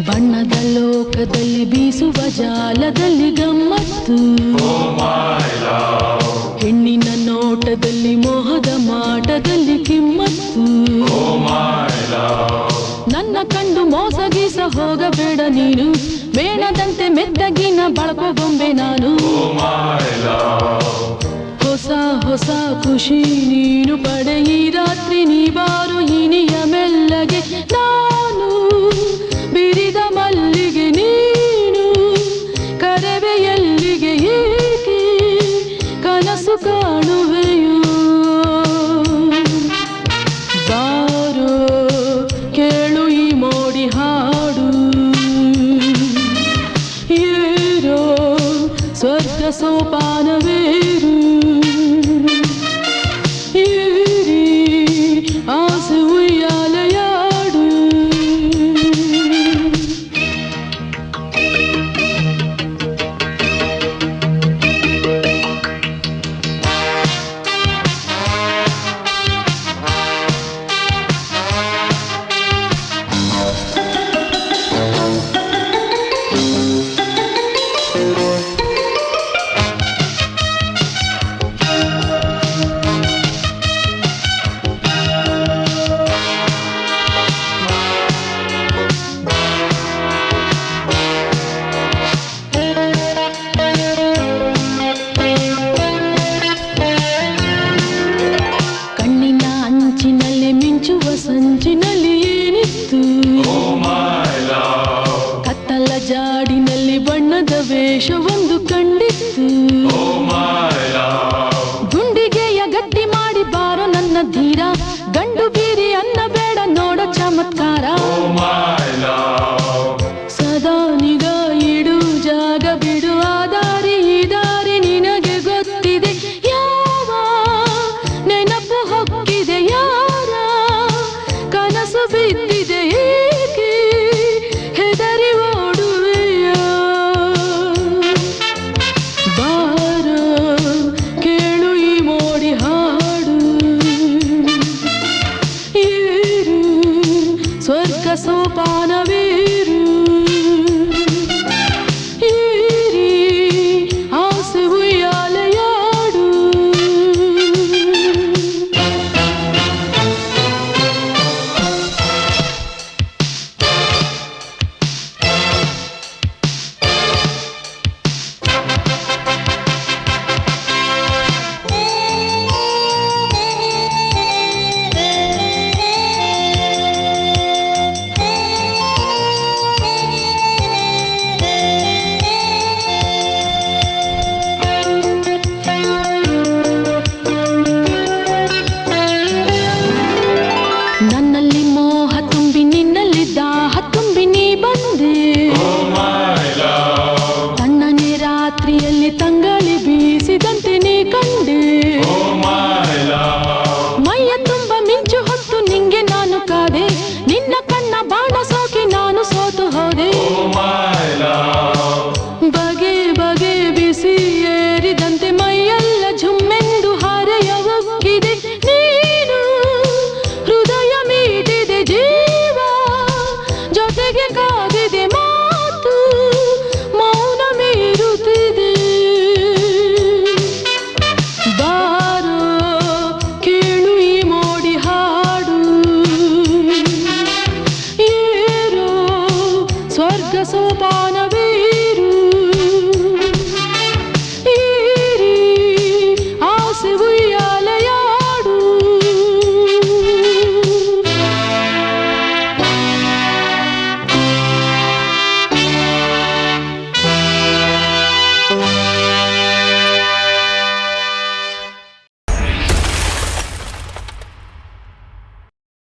ಬಣ್ಣದ ಲೋಕದಲ್ಲಿ ಬೀಸುವ ಜಾಲದಲ್ಲಿ ಗಮ್ಮತ್ತು, ಹೆಣ್ಣಿನ ನೋಟದಲ್ಲಿ ಮೋಹದ ಮಾಟದಲ್ಲಿ ಕಿಮ್ಮತ್ತು. ನನ್ನ ಕಂಡು ಮೋಸಗೀಸ ಹೋಗಬೇಡ ನೀನು, ಮೇಣದಂತೆ ಮೆತ್ತಗಿನ ಬಳಕೋ ಬೊಂಬೆ ನಾನು. ಹೊಸ ಹೊಸ ಖುಷಿ ನೀನು ಪಡೆ ಈ ರಾತ್ರಿ, ನೀ ಬಾರು ಇನಿಯ ಮೆಲ್ಲಗೆ. ನಾನು ಬಿರಿದ ಮಲ್ಲಿಗೆ ನೀನು, ಕರೆವೆ ಎಲ್ಲಿಗೆ ಏಕೆ ಕನಸು ಕಾಣುವೆಯೋ. ಬಾರೋ ಕೇಳು ಈ ಮೋಡಿ ಹಾಡು, ಏರೋ ಸ್ವರ್ಗ ಸೋಪಾನವೇರು, ಏರಿ ಆಸೆ ಉಯ್ಯಾಲೆಯಾಡು. ಸಂಚಿನಲ್ಲಿ ಏನಿತ್ತು, ಕತ್ತಲ ಜಾಡಿನಲ್ಲಿ ಬಣ್ಣದ ವೇಷವೊಂದು ಕಂಡಿತ್ತು. ಗುಂಡಿಗೆಯ ಗಟ್ಟಿ ಮಾಡಿ ಬಾರೋ ನನ್ನ ಧೀರ, ಗಂಡು ಬೀರಿ ಅನ್ನ ಬೇಡ ನೋಡೋ ಚಮತ್ಕಾರ. ಸದಾ ನಿಗಾ ಇಡು, ಜಾಗ ಬಿಡು, ಆ ದಾರಿ ಈ ದಾರಿ ನಿನಗೆ ಗೊತ್ತಿದೆ. ಯಾವ ನೆನಪು ಹೊಕ್ಕಿದೆ, ಯಾರ ಕನಸು ಬಿದ್ದಿದೆ, ಏಕೆ ಹೆದರಿ ಓಡುವೆಯ. ಬಾರೋ ಕೇಳು ಈ ಮೋಡಿ ಹಾಡು, ಏರು ಸ್ವರ್ಗ ಸೋಪಾನವೇ.